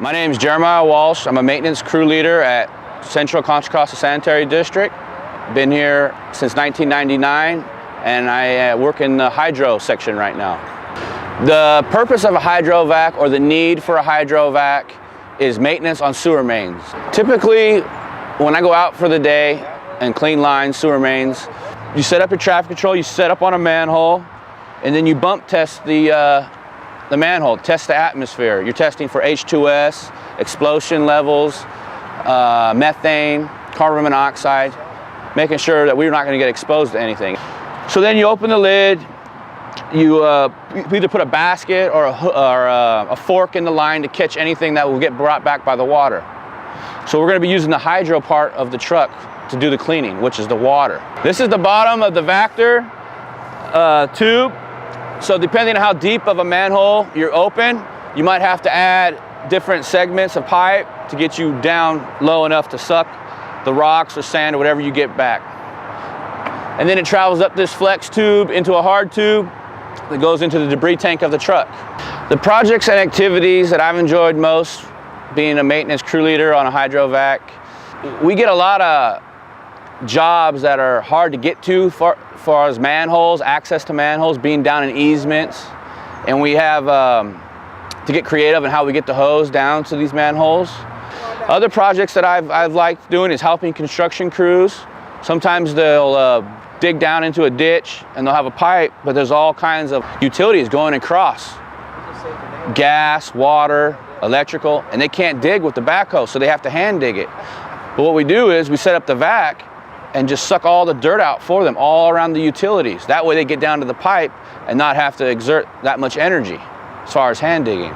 My name is Jeremiah Walsh. I'm a maintenance crew leader at Central Contra Costa Sanitary District. Been here since 1999, and I work in the hydro section right now. The purpose of a hydrovac, or the need for a hydrovac, is maintenance on sewer mains. Typically, when I go out for the day and clean lines, sewer mains, you set up your traffic control, you set up on a manhole, and then you bump test the manhole, test the atmosphere. You're testing for H2S, explosion levels, methane, carbon monoxide, making sure that we're not going to get exposed to anything. So then you open the lid, you either put a basket or a fork in the line to catch anything that will get brought back by the water. So we're going to be using the hydro part of the truck to do the cleaning, which is the water. This is the bottom of the Vactor tube. So depending on how deep of a manhole you're open, you might have to add different segments of pipe to get you down low enough to suck the rocks or sand or whatever you get back. And then it travels up this flex tube into a hard tube that goes into the debris tank of the truck. The projects and activities that I've enjoyed most, being a maintenance crew leader on a hydrovac, we get a lot of jobs that are hard to get to far as manholes, access to manholes, being down in easements, and we have to get creative in how we get the hose down to these manholes. Other projects that I've liked doing is helping construction crews. Sometimes they'll dig down into a ditch and they'll have a pipe, but there's all kinds of utilities going across. Gas, water, electrical, and they can't dig with the backhoe, so they have to hand dig it. But what we do is we set up the vac and just suck all the dirt out for them all around the utilities. That way they get down to the pipe and not have to exert that much energy as far as hand digging.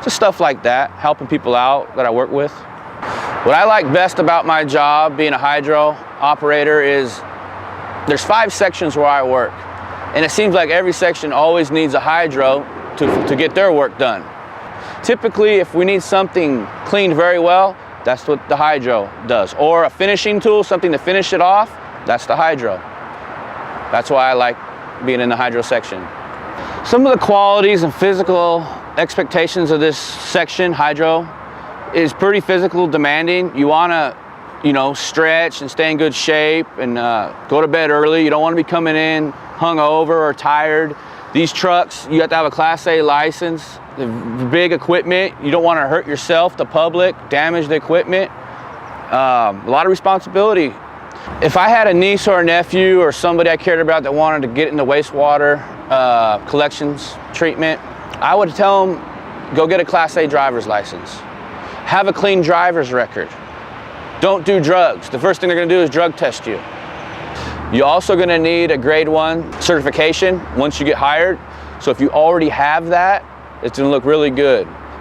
Just stuff like that, helping people out that I work with. What I like best about my job being a hydro operator is there's 5 sections where I work, and it seems like every section always needs a hydro to get their work done. Typically, if we need something cleaned very well, that's what the hydro does. Or a finishing tool, something to finish it off, that's the hydro. That's why I like being in the hydro section. Some of the qualities and physical expectations of this section, hydro, is pretty physical demanding. You want to, stretch and stay in good shape and go to bed early. You don't want to be coming in hungover or tired. These trucks, you have to have a Class A license. The big equipment, you don't want to hurt yourself, the public, damage the equipment. A lot of responsibility. If I had a niece or a nephew or somebody I cared about that wanted to get into wastewater collections treatment, I would tell them, go get a Class A driver's license. Have a clean driver's record. Don't do drugs. The first thing they're going to do is drug test you. You're also going to need a grade 1 certification once you get hired. So if you already have that, it's going to look really good.